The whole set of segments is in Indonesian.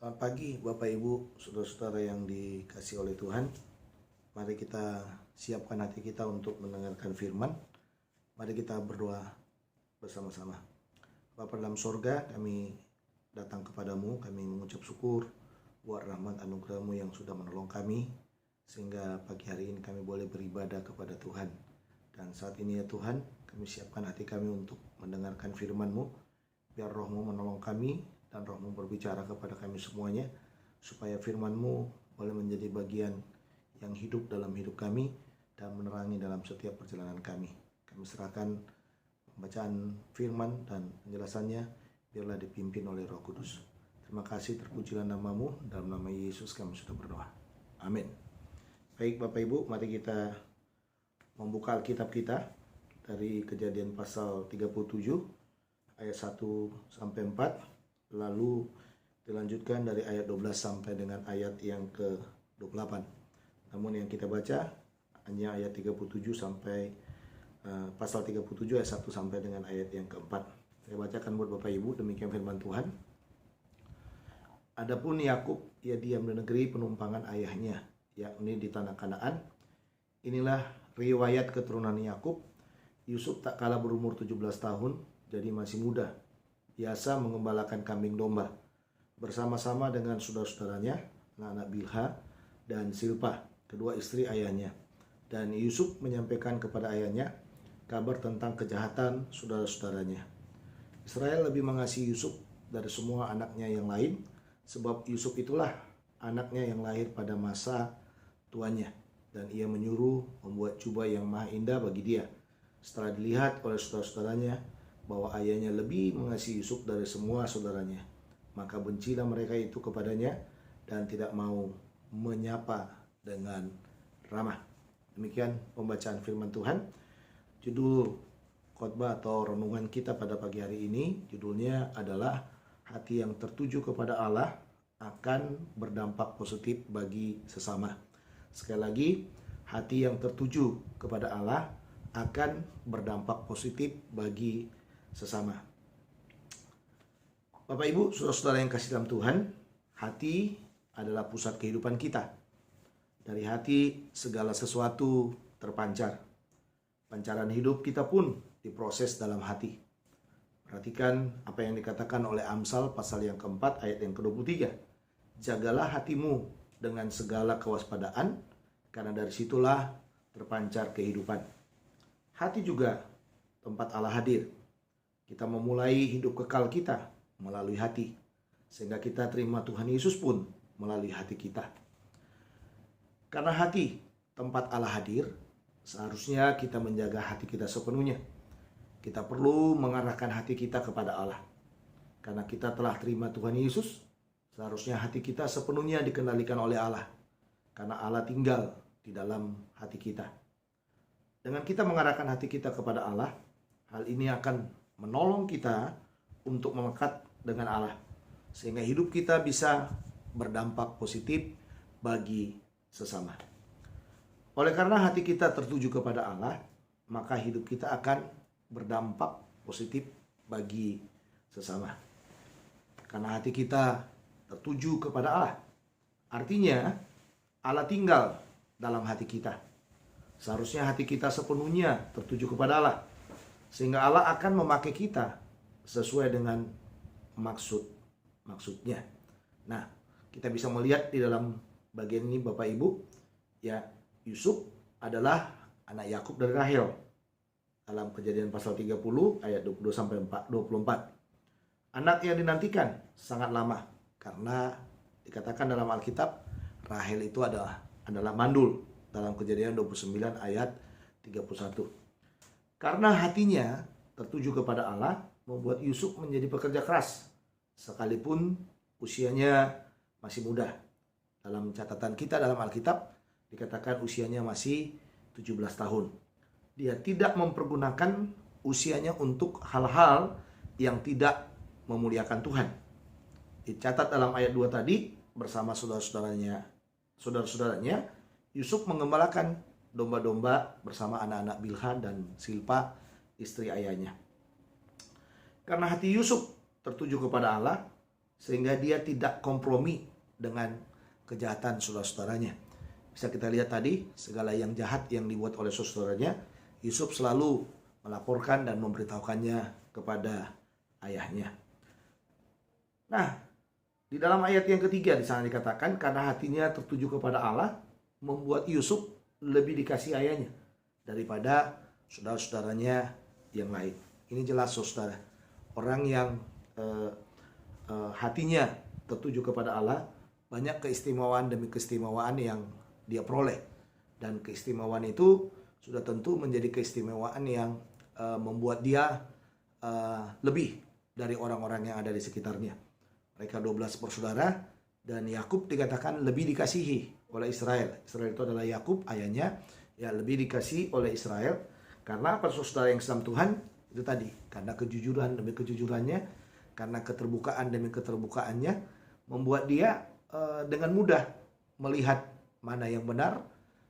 Selamat pagi Bapak Ibu, saudara-saudara yang dikasihi oleh Tuhan. Mari kita siapkan hati kita untuk mendengarkan firman. Mari kita berdoa bersama-sama. Bapa dalam sorga, kami datang kepadamu, kami mengucap syukur buat rahmat anugerah-Mu yang sudah menolong kami, sehingga pagi hari ini kami boleh beribadah kepada Tuhan. Dan saat ini ya Tuhan, kami siapkan hati kami untuk mendengarkan firman-Mu. Biar Roh-Mu menolong kami dan Roh-Mu berbicara kepada kami semuanya, supaya firman-Mu boleh menjadi bagian yang hidup dalam hidup kami dan menerangi dalam setiap perjalanan kami. Kami serahkan pembacaan firman dan penjelasannya, biarlah dipimpin oleh Roh Kudus. Terima kasih, terpujilah nama-Mu, dalam nama Yesus kami sudah berdoa. Amin. Baik Bapak Ibu, mari kita membuka Alkitab kita dari Kejadian pasal 37 ayat 1 sampai 4, lalu dilanjutkan dari ayat 12 sampai dengan ayat yang ke-28. Namun yang kita baca hanya ayat 37 sampai pasal 37 ayat 1 sampai dengan ayat yang ke-4. Saya bacakan buat Bapak Ibu, demikian firman Tuhan. Adapun Yakub, ia diam di negeri penumpangan ayahnya, yakni di tanah Kanaan. Inilah riwayat keturunan Yakub. Yusuf tak kalah berumur 17 tahun, jadi masih muda, biasa mengembalakan kambing domba bersama-sama dengan saudara-saudaranya, anak-anak Bilha dan Silpa, kedua istri ayahnya. Dan Yusuf menyampaikan kepada ayahnya kabar tentang kejahatan saudara-saudaranya. Israel lebih mengasihi Yusuf dari semua anaknya yang lain, sebab Yusuf itulah anaknya yang lahir pada masa tuanya, dan ia menyuruh membuat jubah yang maha indah bagi dia. Setelah dilihat oleh saudara-saudaranya bahwa ayahnya lebih mengasihi Yusuf dari semua saudaranya, maka bencilah mereka itu kepadanya dan tidak mau menyapa dengan ramah. Demikian pembacaan firman Tuhan. Judul khotbah atau renungan kita pada pagi hari ini, judulnya adalah hati yang tertuju kepada Allah akan berdampak positif bagi sesama. Sekali lagi, hati yang tertuju kepada Allah akan berdampak positif bagi sesama. Bapak Ibu, saudara-saudara yang kasih dalam Tuhan, hati adalah pusat kehidupan kita. Dari hati segala sesuatu terpancar. Pancaran hidup kita pun diproses dalam hati. Perhatikan apa yang dikatakan oleh Amsal pasal yang keempat ayat yang ke-23. Jagalah hatimu dengan segala kewaspadaan, karena dari situlah terpancar kehidupan. Hati juga tempat Allah hadir. Kita memulai hidup kekal kita melalui hati, sehingga kita terima Tuhan Yesus pun melalui hati kita. Karena hati tempat Allah hadir, seharusnya kita menjaga hati kita sepenuhnya. Kita perlu mengarahkan hati kita kepada Allah. Karena kita telah terima Tuhan Yesus, seharusnya hati kita sepenuhnya dikendalikan oleh Allah. Karena Allah tinggal di dalam hati kita. Dengan kita mengarahkan hati kita kepada Allah, hal ini akan menolong kita untuk melekat dengan Allah, sehingga hidup kita bisa berdampak positif bagi sesama. Oleh karena hati kita tertuju kepada Allah, maka hidup kita akan berdampak positif bagi sesama. Karena hati kita tertuju kepada Allah, artinya Allah tinggal dalam hati kita. Seharusnya hati kita sepenuhnya tertuju kepada Allah, sehingga Allah akan memakai kita sesuai dengan maksudnya. Nah, kita bisa melihat di dalam bagian ini Bapak Ibu, ya, Yusuf adalah anak Yakub dari Rahel. Dalam Kejadian pasal 30 ayat 22 sampai 24. Anak yang dinantikan sangat lama, karena dikatakan dalam Alkitab Rahel itu adalah mandul dalam Kejadian 29 ayat 31. Karena hatinya tertuju kepada Allah, membuat Yusuf menjadi pekerja keras, sekalipun usianya masih muda. Dalam catatan kita dalam Alkitab, dikatakan usianya masih 17 tahun. Dia tidak mempergunakan usianya untuk hal-hal yang tidak memuliakan Tuhan. Dicatat dalam ayat 2 tadi, bersama saudara-saudaranya, Yusuf mengembalakan domba-domba bersama anak-anak Bilha dan Silpa, istri ayahnya. Karena hati Yusuf tertuju kepada Allah, sehingga dia tidak kompromi dengan kejahatan saudara-saudaranya. Bisa kita lihat tadi, segala yang jahat yang dibuat oleh saudaranya, Yusuf selalu melaporkan dan memberitahukannya kepada ayahnya. Nah, di dalam ayat yang ketiga di sana dikatakan, karena hatinya tertuju kepada Allah, membuat Yusuf lebih dikasih ayahnya daripada saudara-saudaranya yang lain. Ini jelas saudara, orang yang hatinya tertuju kepada Allah, banyak keistimewaan demi keistimewaan yang dia peroleh. Dan keistimewaan itu sudah tentu menjadi keistimewaan yang membuat dia lebih dari orang-orang yang ada di sekitarnya. Mereka 12 bersaudara, dan Yakub dikatakan lebih dikasihi oleh Israel. Israel itu adalah Yakub, ayahnya, ya lebih dikasihi oleh Israel. Karena apa saudara yang Islam Tuhan? Itu tadi, karena kejujuran demi kejujurannya, karena keterbukaan demi keterbukaannya, membuat dia dengan mudah melihat mana yang benar,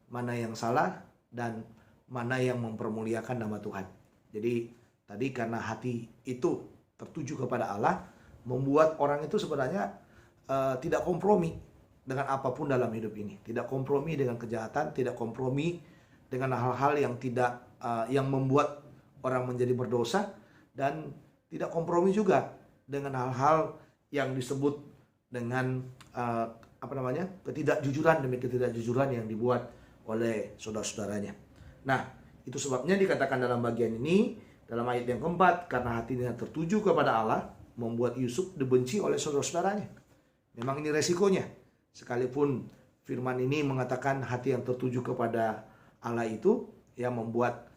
mana yang salah, dan mana yang mempermuliakan nama Tuhan. Jadi tadi karena hati itu tertuju kepada Allah, membuat orang itu sebenarnya tidak kompromi dengan apapun dalam hidup ini. Tidak kompromi dengan kejahatan, tidak kompromi dengan hal-hal yang tidak yang membuat orang menjadi berdosa, dan tidak kompromi juga dengan hal-hal yang disebut dengan ketidakjujuran demi ketidakjujuran yang dibuat oleh saudara-saudaranya. Nah, itu sebabnya dikatakan dalam bagian ini, dalam ayat yang keempat, karena hatinya tertuju kepada Allah, membuat Yusuf dibenci oleh saudara-saudaranya. Memang ini resikonya. Sekalipun firman ini mengatakan hati yang tertuju kepada Allah itu yang membuat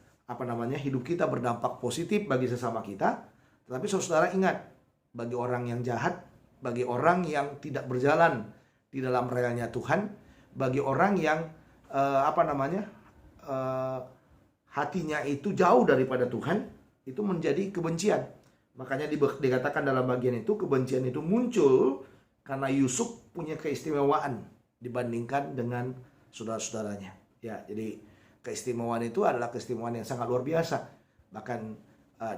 hidup kita berdampak positif bagi sesama kita. Tetapi saudara ingat, bagi orang yang jahat, bagi orang yang tidak berjalan di dalam relnya Tuhan, bagi orang yang hatinya itu jauh daripada Tuhan, itu menjadi kebencian. Makanya dikatakan dalam bagian itu, kebencian itu muncul karena Yusuf punya keistimewaan dibandingkan dengan saudara-saudaranya. Ya, jadi keistimewaan itu adalah keistimewaan yang sangat luar biasa. Bahkan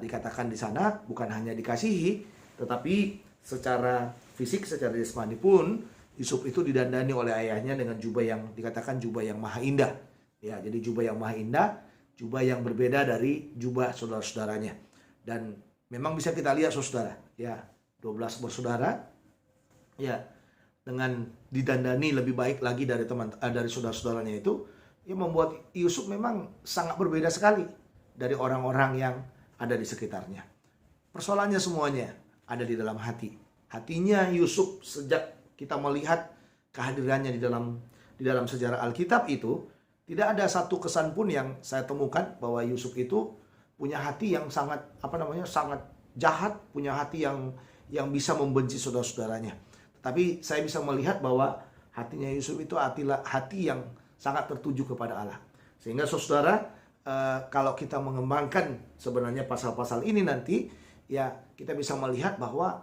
dikatakan di sana bukan hanya dikasihi, tetapi secara fisik, secara jasmani pun Yusuf itu didandani oleh ayahnya dengan jubah yang dikatakan jubah yang maha indah. Ya, jadi jubah yang maha indah, jubah yang berbeda dari jubah saudara-saudaranya. Dan memang bisa kita lihat saudara, ya 12 bersaudara, ya dengan didandani lebih baik lagi dari dari saudara-saudaranya itu, ya membuat Yusuf memang sangat berbeda sekali dari orang-orang yang ada di sekitarnya. Persoalannya semuanya ada di dalam hati. Hatinya Yusuf, sejak kita melihat kehadirannya di dalam sejarah Alkitab itu, tidak ada satu kesan pun yang saya temukan bahwa Yusuf itu punya hati yang sangat sangat jahat, punya hati yang bisa membenci saudara-saudaranya. Tetapi saya bisa melihat bahwa hatinya Yusuf itu hati yang sangat tertuju kepada Allah. Sehingga saudara, kalau kita mengembangkan sebenarnya pasal-pasal ini nanti, ya kita bisa melihat bahwa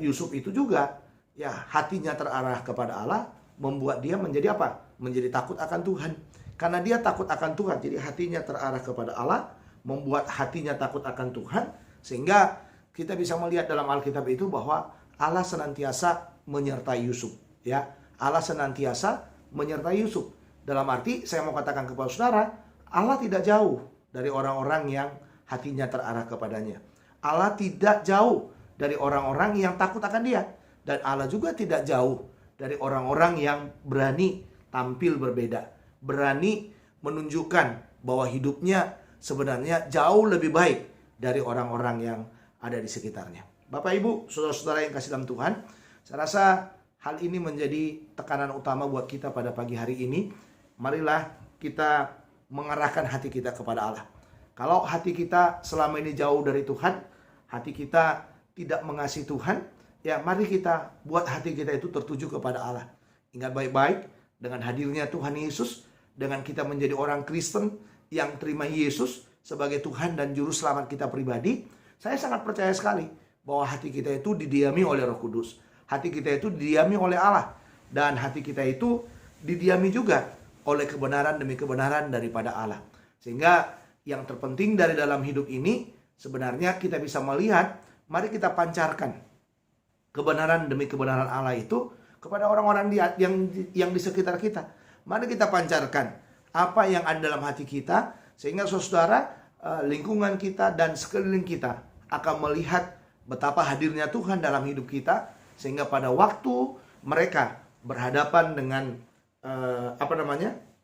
Yusuf itu juga ya hatinya terarah kepada Allah, membuat dia menjadi apa? Menjadi takut akan Tuhan. Karena dia takut akan Tuhan, jadi hatinya terarah kepada Allah, membuat hatinya takut akan Tuhan, sehingga kita bisa melihat dalam Alkitab itu bahwa Allah senantiasa menyertai Yusuf. Ya, Allah senantiasa menyertai Yusuf. Dalam arti saya mau katakan kepada saudara, Allah tidak jauh dari orang-orang yang hatinya terarah kepadanya. Allah tidak jauh dari orang-orang yang takut akan dia. Dan Allah juga tidak jauh dari orang-orang yang berani tampil berbeda, berani menunjukkan bahwa hidupnya sebenarnya jauh lebih baik dari orang-orang yang ada di sekitarnya. Bapak Ibu, saudara-saudara yang kasih dalam Tuhan, saya rasa hal ini menjadi tekanan utama buat kita pada pagi hari ini. Marilah kita mengarahkan hati kita kepada Allah. Kalau hati kita selama ini jauh dari Tuhan, hati kita tidak mengasihi Tuhan, ya mari kita buat hati kita itu tertuju kepada Allah. Ingat baik-baik, dengan hadirnya Tuhan Yesus, dengan kita menjadi orang Kristen yang terima Yesus sebagai Tuhan dan Juru Selamat kita pribadi, saya sangat percaya sekali bahwa hati kita itu didiami oleh Roh Kudus. Hati kita itu didiami oleh Allah. Dan hati kita itu didiami juga oleh kebenaran demi kebenaran daripada Allah. Sehingga yang terpenting dari dalam hidup ini, sebenarnya kita bisa melihat, mari kita pancarkan kebenaran demi kebenaran Allah itu kepada orang-orang yang di sekitar kita. Mari kita pancarkan apa yang ada dalam hati kita, sehingga saudara, lingkungan kita dan sekeliling kita akan melihat betapa hadirnya Tuhan dalam hidup kita, sehingga pada waktu mereka berhadapan dengan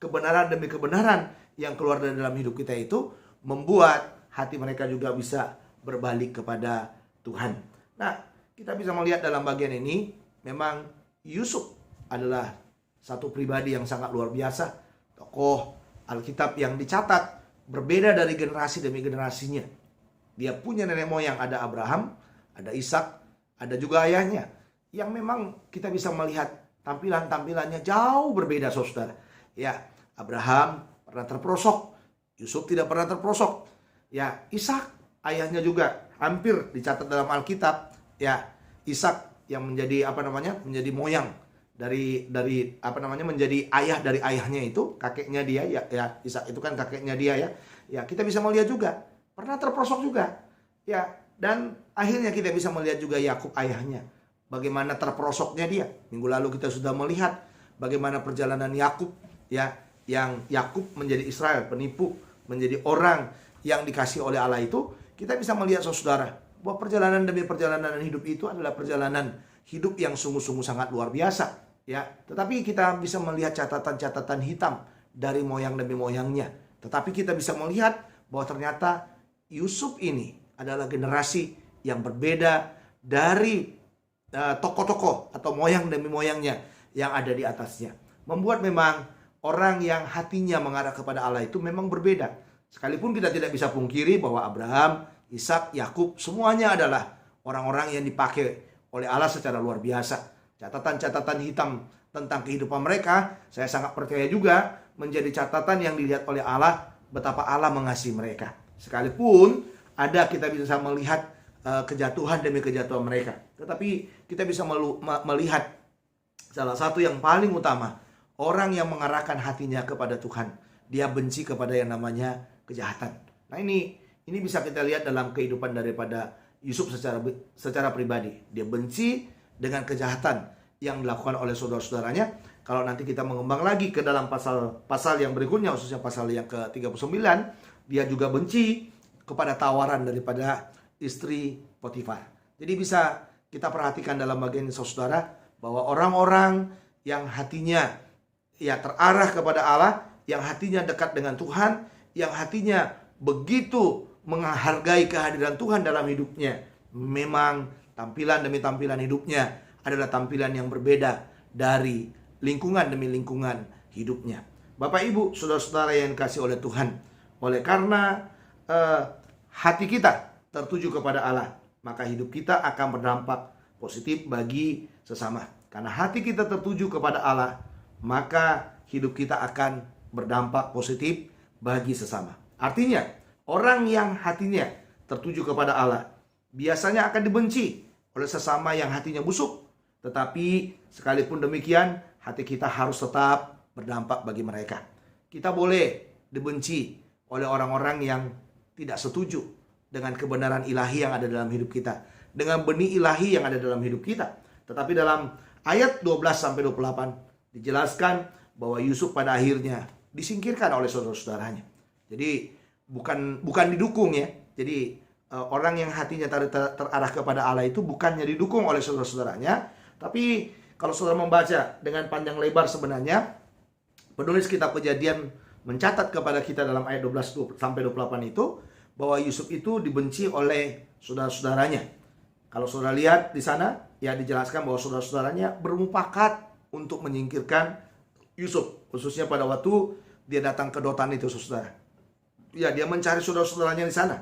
kebenaran demi kebenaran yang keluar dari dalam hidup kita itu, membuat hati mereka juga bisa berbalik kepada Tuhan. Nah, kita bisa melihat dalam bagian ini, memang Yusuf adalah satu pribadi yang sangat luar biasa, tokoh Alkitab yang dicatat berbeda dari generasi demi generasinya. Dia punya nenek moyang, ada Abraham, ada Ishak, ada juga ayahnya, yang memang kita bisa melihat tampilannya jauh berbeda, saudara. Ya, Abraham pernah terperosok, Yusuf tidak pernah terperosok. Ya, Ishak ayahnya juga hampir dicatat dalam Alkitab. Ya, Ishak yang menjadi menjadi moyang dari menjadi ayah dari ayahnya itu, kakeknya dia ya Ishak itu kan kakeknya dia ya. Ya, kita bisa melihat juga pernah terperosok juga. Ya, dan akhirnya kita bisa melihat juga Yakub ayahnya, bagaimana terperosoknya dia. Minggu lalu kita sudah melihat bagaimana perjalanan Yakub, ya, yang Yakub menjadi Israel, penipu, menjadi orang yang dikasih oleh Allah itu. Kita bisa melihat, saudara, bahwa perjalanan demi perjalanan hidup itu adalah perjalanan hidup yang sungguh-sungguh sangat luar biasa, ya. Tetapi kita bisa melihat catatan-catatan hitam dari moyang demi moyangnya. Tetapi kita bisa melihat bahwa ternyata Yusuf ini adalah generasi yang berbeda dari tokoh-tokoh atau moyang demi moyangnya yang ada di atasnya. Membuat memang orang yang hatinya mengarah kepada Allah itu memang berbeda. Sekalipun kita tidak bisa pungkiri bahwa Abraham, Ishak, Yakub semuanya adalah orang-orang yang dipakai oleh Allah secara luar biasa. Catatan-catatan hitam tentang kehidupan mereka, saya sangat percaya juga menjadi catatan yang dilihat oleh Allah, betapa Allah mengasihi mereka. Sekalipun kita bisa melihat kejatuhan demi kejatuhan mereka, tetapi kita bisa melihat salah satu yang paling utama, orang yang mengarahkan hatinya kepada Tuhan, dia benci kepada yang namanya kejahatan. Nah, ini bisa kita lihat dalam kehidupan daripada Yusuf secara pribadi. Dia benci dengan kejahatan yang dilakukan oleh saudara-saudaranya. Kalau nanti kita mengembang lagi ke dalam pasal yang berikutnya, khususnya pasal yang ke-39, dia juga benci kepada tawaran daripada istri Potifar. Jadi bisa kita perhatikan dalam bagian ini, saudara, bahwa orang-orang yang hatinya terarah kepada Allah, yang hatinya dekat dengan Tuhan, yang hatinya begitu menghargai kehadiran Tuhan dalam hidupnya, memang tampilan demi tampilan hidupnya adalah tampilan yang berbeda dari lingkungan demi lingkungan hidupnya. Bapak Ibu, saudara-saudara yang dikasihi oleh Tuhan, oleh karena hati kita tertuju kepada Allah, maka hidup kita akan berdampak positif bagi sesama. Karena hati kita tertuju kepada Allah, maka hidup kita akan berdampak positif bagi sesama. Artinya, orang yang hatinya tertuju kepada Allah biasanya akan dibenci oleh sesama yang hatinya busuk. Tetapi sekalipun demikian, hati kita harus tetap berdampak bagi mereka. Kita boleh dibenci oleh orang-orang yang tidak setuju dengan kebenaran ilahi yang ada dalam hidup kita, dengan benih ilahi yang ada dalam hidup kita. Tetapi dalam ayat 12-28 dijelaskan bahwa Yusuf pada akhirnya disingkirkan oleh saudara-saudaranya. Jadi bukan didukung ya. Jadi orang yang hatinya terarah kepada Allah itu bukannya didukung oleh saudara-saudaranya, tapi kalau saudara membaca dengan panjang lebar, sebenarnya penulis kitab Kejadian mencatat kepada kita dalam ayat 12-28 itu bahwa Yusuf itu dibenci oleh saudara-saudaranya. Kalau saudara lihat di sana, ya dijelaskan bahwa saudara-saudaranya bermufakat untuk menyingkirkan Yusuf, khususnya pada waktu dia datang ke Dotan itu, saudara. Ya, dia mencari saudara-saudaranya di sana.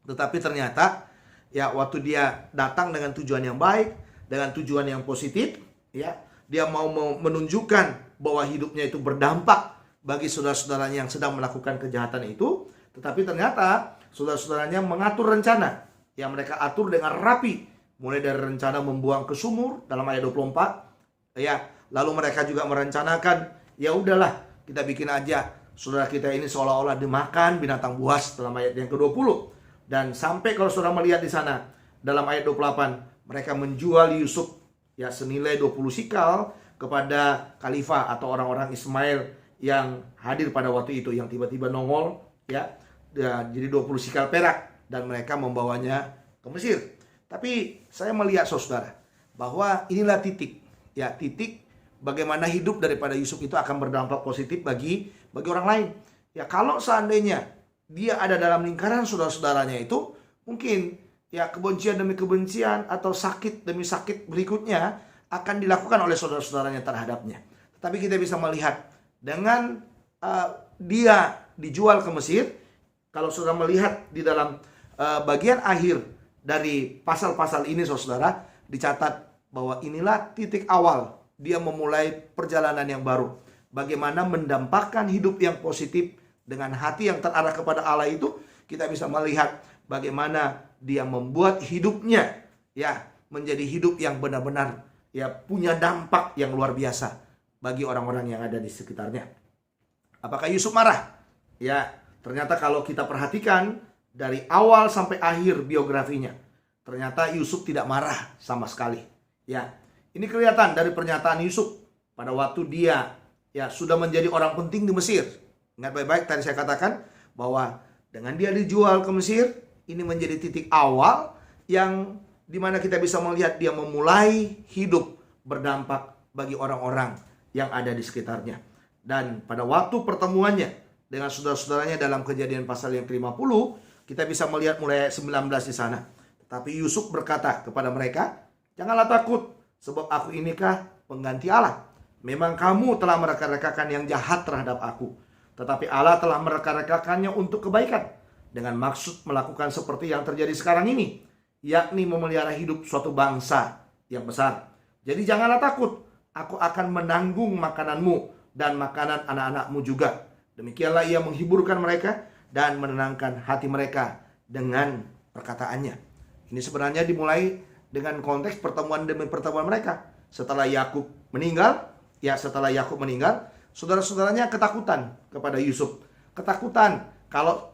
Tetapi ternyata, ya waktu dia datang dengan tujuan yang baik, dengan tujuan yang positif, ya, dia mau menunjukkan bahwa hidupnya itu berdampak bagi saudara-saudaranya yang sedang melakukan kejahatan itu. Tetapi ternyata saudara-saudaranya mengatur rencana yang mereka atur dengan rapi, mulai dari rencana membuang ke sumur dalam ayat 24, ya. Lalu mereka juga merencanakan, ya udahlah kita bikin aja saudara kita ini seolah-olah dimakan binatang buas dalam ayat yang ke-20. Dan sampai kalau saudara melihat di sana dalam ayat 28, Mereka menjual Yusuf ya senilai 20 sikal kepada khalifah atau orang-orang Ismail yang hadir pada waktu itu, yang tiba-tiba nongol ya. Jadi 20 sikal perak, dan mereka membawanya ke Mesir. Tapi saya melihat saudara bahwa inilah titik bagaimana hidup daripada Yusuf itu akan berdampak positif bagi orang lain. Ya, kalau seandainya dia ada dalam lingkaran saudara-saudaranya itu, mungkin ya kebencian demi kebencian atau sakit demi sakit berikutnya akan dilakukan oleh saudara-saudaranya terhadapnya. Tetapi kita bisa melihat dengan dia dijual ke Mesir. Kalau saudara melihat di dalam bagian akhir dari pasal-pasal ini, saudara, dicatat bahwa inilah titik awal dia memulai perjalanan yang baru. Bagaimana mendampakkan hidup yang positif dengan hati yang terarah kepada Allah itu, kita bisa melihat bagaimana dia membuat hidupnya ya menjadi hidup yang benar-benar ya punya dampak yang luar biasa bagi orang-orang yang ada di sekitarnya. Apakah Yusuf marah? Ya, ternyata kalau kita perhatikan dari awal sampai akhir biografinya, ternyata Yusuf tidak marah sama sekali. Ya, ini kelihatan dari pernyataan Yusuf pada waktu dia ya sudah menjadi orang penting di Mesir. Ingat baik-baik tadi saya katakan bahwa dengan dia dijual ke Mesir, ini menjadi titik awal yang dimana kita bisa melihat dia memulai hidup berdampak bagi orang-orang yang ada di sekitarnya. Dan pada waktu pertemuannya dengan saudara-saudaranya dalam Kejadian pasal yang ke-50, kita bisa melihat mulai ayat 19 di sana. Tapi Yusuf berkata kepada mereka, "Janganlah takut, sebab aku inikah pengganti Allah. Memang kamu telah mereka-rekakan yang jahat terhadap aku, tetapi Allah telah mereka-rekakannya untuk kebaikan, dengan maksud melakukan seperti yang terjadi sekarang ini, yakni memelihara hidup suatu bangsa yang besar. Jadi janganlah takut, aku akan menanggung makananmu dan makanan anak-anakmu juga." Demikianlah ia menghiburkan mereka dan menenangkan hati mereka dengan perkataannya. Ini sebenarnya dimulai dengan konteks pertemuan demi pertemuan mereka. Setelah Yakub meninggal, saudara-saudaranya ketakutan kepada Yusuf. Ketakutan kalau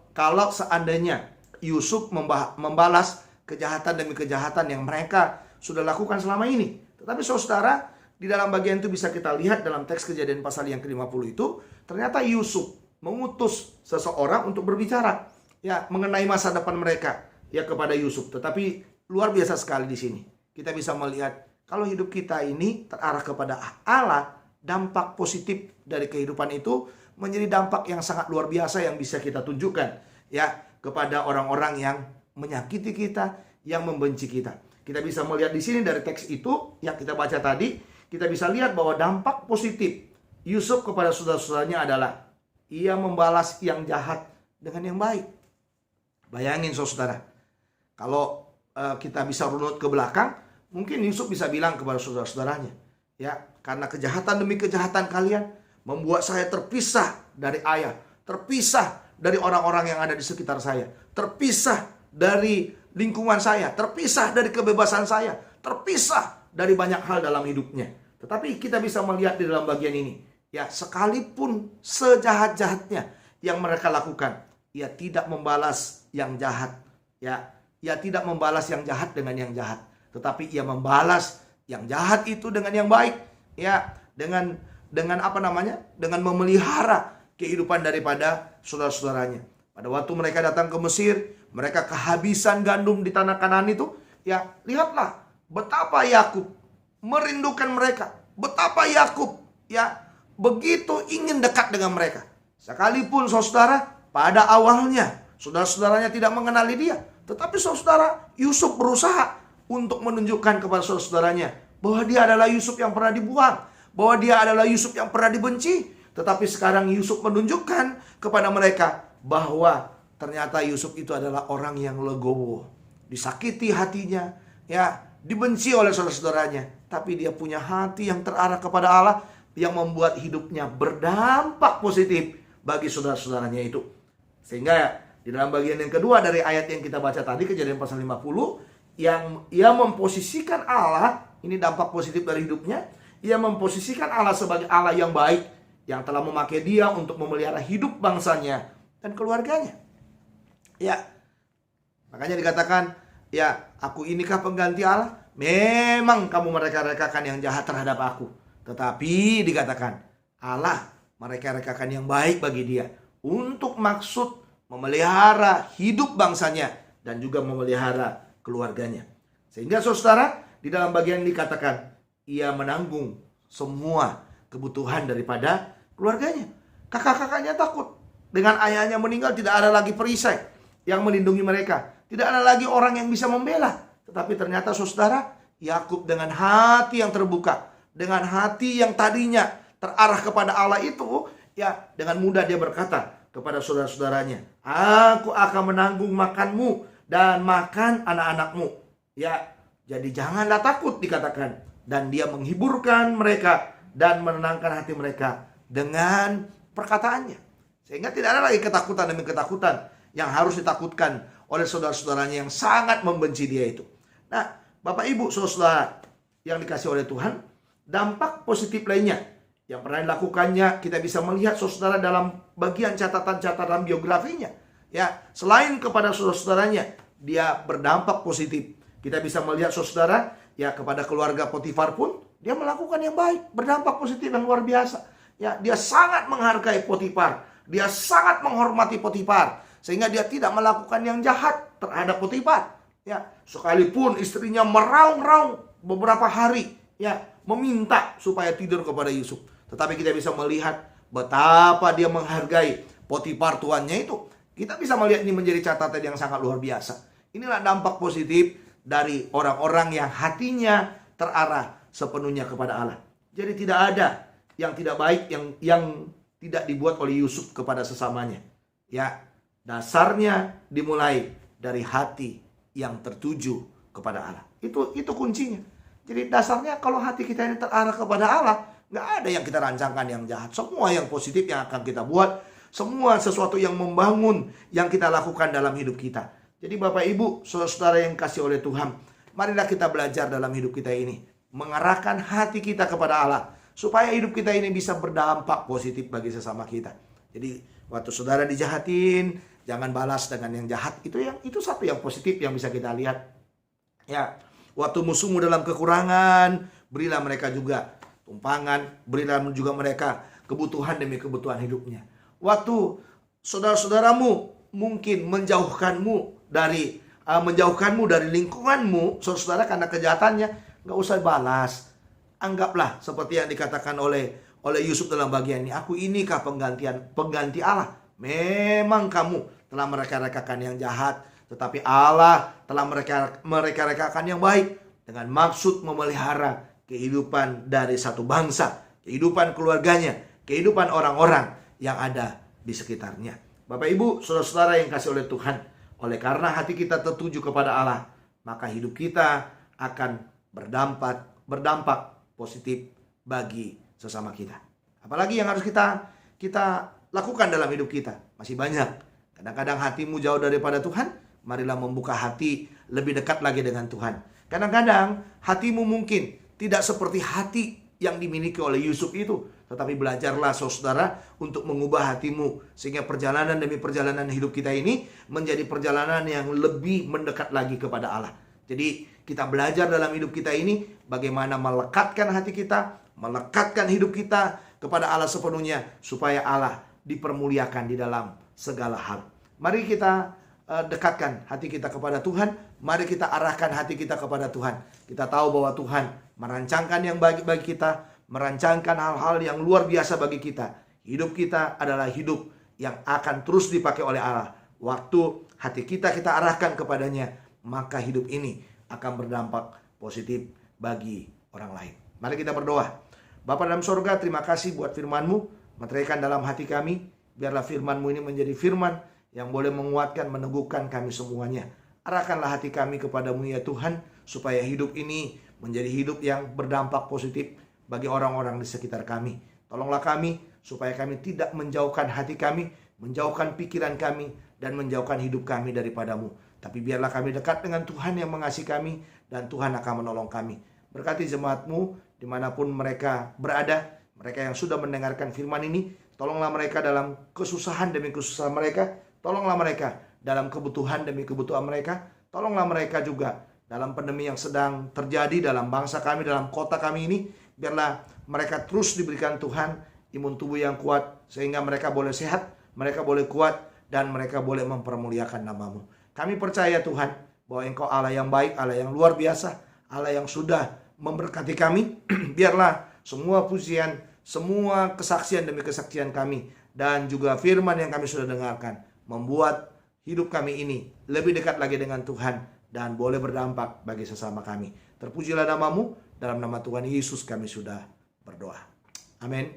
seandainya Yusuf membalas kejahatan demi kejahatan yang mereka sudah lakukan selama ini. Tetapi saudara, di dalam bagian itu bisa kita lihat dalam teks Kejadian pasal yang ke-50 itu, ternyata Yusuf mengutus seseorang untuk berbicara ya mengenai masa depan mereka ya kepada Yusuf. Tetapi luar biasa sekali di sini. Kita bisa melihat kalau hidup kita ini terarah kepada Allah, dampak positif dari kehidupan itu menjadi dampak yang sangat luar biasa yang bisa kita tunjukkan ya kepada orang-orang yang menyakiti kita, yang membenci kita. Kita bisa melihat di sini dari teks itu yang kita baca tadi, kita bisa lihat bahwa dampak positif Yusuf kepada saudara-saudaranya adalah ia membalas yang jahat dengan yang baik. Bayangin saudara, kalau kita bisa runut ke belakang, mungkin Yusuf bisa bilang kepada saudara-saudaranya, ya, karena kejahatan demi kejahatan kalian membuat saya terpisah dari ayah, terpisah dari orang-orang yang ada di sekitar saya, terpisah dari lingkungan saya, terpisah dari kebebasan saya, terpisah dari banyak hal dalam hidupnya. Tetapi kita bisa melihat di dalam bagian ini, ya, sekalipun sejahat-jahatnya yang mereka lakukan, ia tidak membalas yang jahat, ya. Ia tidak membalas yang jahat dengan yang jahat, tetapi ia membalas yang jahat itu dengan yang baik, ya, dengan apa namanya? Dengan memelihara kehidupan daripada saudara-saudaranya. Pada waktu mereka datang ke Mesir, mereka kehabisan gandum di tanah Kanaan itu, ya, lihatlah betapa Yakub merindukan mereka, betapa Yakub ya begitu ingin dekat dengan mereka. Sekalipun saudara pada awalnya saudara-saudaranya tidak mengenali dia, tetapi saudara Yusuf berusaha untuk menunjukkan kepada saudara-saudaranya bahwa dia adalah Yusuf yang pernah dibuang, bahwa dia adalah Yusuf yang pernah dibenci. Tetapi sekarang Yusuf menunjukkan kepada mereka bahwa ternyata Yusuf itu adalah orang yang legowo, disakiti hatinya, ya, dibenci oleh saudara-saudaranya, tapi dia punya hati yang terarah kepada Allah, yang membuat hidupnya berdampak positif bagi saudara-saudaranya itu. Sehingga di dalam bagian yang kedua dari ayat yang kita baca tadi, Kejadian pasal 50, yang ia memposisikan Allah, ini dampak positif dari hidupnya, ia memposisikan Allah sebagai Allah yang baik, yang telah memakai dia untuk memelihara hidup bangsanya dan keluarganya. Ya, makanya dikatakan, ya, aku inikah pengganti Allah? memang kamu mereka-rekakan yang jahat terhadap aku. Tetapi dikatakan Allah mereka-rekakan yang baik bagi dia untuk maksud memelihara hidup bangsanya dan juga memelihara keluarganya. Sehingga saudara, di dalam bagian ini dikatakan ia menanggung semua kebutuhan daripada keluarganya. Kakak-kakaknya takut. Dengan ayahnya meninggal tidak ada lagi perisai yang melindungi mereka. Tidak ada lagi orang yang bisa membela. Tetapi ternyata saudara, Yakub dengan hati yang terbuka, dengan hati yang tadinya terarah kepada Allah itu, ya dengan mudah dia berkata kepada saudara-saudaranya, aku akan menanggung makanmu dan makan anak-anakmu. Ya, jadi janganlah takut dikatakan. Dan dia menghiburkan mereka dan menenangkan hati mereka dengan perkataannya. Sehingga tidak ada lagi ketakutan demi ketakutan yang harus ditakutkan oleh saudara-saudaranya yang sangat membenci dia itu. Nah, Bapak Ibu saudara yang dikasih oleh Tuhan, dampak positif lainnya yang pernah dilakukannya kita bisa melihat saudara dalam bagian catatan-catatan biografinya. Ya, selain kepada saudara-saudaranya, dia berdampak positif. Kita bisa melihat saudara, ya kepada keluarga Potifar pun dia melakukan yang baik, berdampak positif yang luar biasa. Ya, dia sangat menghargai Potifar. Dia sangat menghormati Potifar sehingga dia tidak melakukan yang jahat terhadap Potifar. Ya, sekalipun istrinya meraung-raung beberapa hari, ya, meminta supaya tidur kepada Yusuf. Tetapi kita bisa melihat betapa dia menghargai Potifar tuannya itu. Kita bisa melihat ini menjadi catatan yang sangat luar biasa. Inilah dampak positif dari orang-orang yang hatinya terarah sepenuhnya kepada Allah. Jadi tidak ada yang tidak baik yang tidak dibuat oleh Yusuf kepada sesamanya. Ya, dasarnya dimulai dari hati yang tertuju kepada Allah. Itu kuncinya. Jadi dasarnya kalau hati kita ini terarah kepada Allah, nggak ada yang kita rancangkan yang jahat. Semua yang positif yang akan kita buat, semua sesuatu yang membangun yang kita lakukan dalam hidup kita. Jadi Bapak Ibu, saudara-saudara yang kasih oleh Tuhan, marilah kita belajar dalam hidup kita ini, mengarahkan hati kita kepada Allah, supaya hidup kita ini bisa berdampak positif bagi sesama kita. Jadi waktu saudara dijahatin, jangan balas dengan yang jahat. Itu satu yang positif yang bisa kita lihat. Ya, waktu musuhmu dalam kekurangan, berilah mereka juga tumpangan, berilah juga mereka kebutuhan demi kebutuhan hidupnya. Waktu saudara-saudaramu mungkin menjauhkanmu dari lingkunganmu, saudara karena kejahatannya, nggak usah balas. Anggaplah seperti yang dikatakan oleh Yusuf dalam bagian ini. Aku inikah pengganti Allah? Memang kamu telah mereka-rekakan yang jahat, tetapi Allah telah mereka-rekakan yang baik dengan maksud memelihara kehidupan dari satu bangsa, kehidupan keluarganya, kehidupan orang-orang yang ada di sekitarnya. Bapak Ibu, saudara-saudara yang kasih oleh Tuhan, oleh karena hati kita tertuju kepada Allah, maka hidup kita akan berdampak positif bagi sesama kita. Apalagi yang harus kita lakukan dalam hidup kita? Masih banyak. Kadang-kadang hatimu jauh daripada Tuhan, marilah membuka hati lebih dekat lagi dengan Tuhan. Kadang-kadang hatimu mungkin tidak seperti hati yang dimiliki oleh Yusuf itu, tetapi belajarlah saudara untuk mengubah hatimu sehingga perjalanan demi perjalanan hidup kita ini menjadi perjalanan yang lebih mendekat lagi kepada Allah. Jadi kita belajar dalam hidup kita ini bagaimana melekatkan hati kita, melekatkan hidup kita kepada Allah sepenuhnya supaya Allah dipermuliakan di dalam segala hal. Mari kita dekatkan hati kita kepada Tuhan. Mari kita arahkan hati kita kepada Tuhan. Kita tahu bahwa Tuhan merancangkan yang baik bagi kita, merancangkan hal-hal yang luar biasa bagi kita. Hidup kita adalah hidup yang akan terus dipakai oleh Allah. Waktu hati kita arahkan kepadanya, maka hidup ini akan berdampak positif bagi orang lain. Mari kita berdoa. Bapa dalam sorga, terima kasih buat firman-Mu. Meteraikan dalam hati kami. Biarlah firman-Mu ini menjadi firman yang boleh menguatkan, meneguhkan kami semuanya. Arahkanlah hati kami kepada-Mu ya Tuhan, supaya hidup ini menjadi hidup yang berdampak positif bagi orang-orang di sekitar kami. Tolonglah kami, supaya kami tidak menjauhkan hati kami, menjauhkan pikiran kami, dan menjauhkan hidup kami daripada-Mu. Tapi biarlah kami dekat dengan Tuhan yang mengasihi kami, dan Tuhan akan menolong kami. Berkati jemaat-Mu, dimanapun mereka berada, mereka yang sudah mendengarkan firman ini, tolonglah mereka dalam kesusahan demi kesusahan mereka, tolonglah mereka dalam kebutuhan demi kebutuhan mereka, tolonglah mereka juga dalam pandemi yang sedang terjadi dalam bangsa kami, dalam kota kami ini. Biarlah mereka terus diberikan Tuhan imun tubuh yang kuat, sehingga mereka boleh sehat, mereka boleh kuat, dan mereka boleh mempermuliakan nama-Mu. Kami percaya Tuhan bahwa Engkau Allah yang baik, Allah yang luar biasa, Allah yang sudah memberkati kami. Biarlah semua pujian, semua kesaksian demi kesaksian kami, dan juga firman yang kami sudah dengarkan, membuat hidup kami ini lebih dekat lagi dengan Tuhan, dan boleh berdampak bagi sesama kami. Terpujilah nama-Mu, dalam nama Tuhan Yesus kami sudah berdoa. Amin.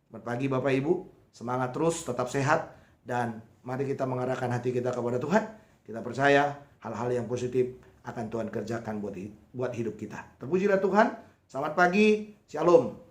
Selamat pagi Bapak Ibu, semangat terus, tetap sehat, dan mari kita mengarahkan hati kita kepada Tuhan. Kita percaya hal-hal yang positif akan Tuhan kerjakan buat hidup kita. Terpujilah Tuhan. Selamat pagi, shalom.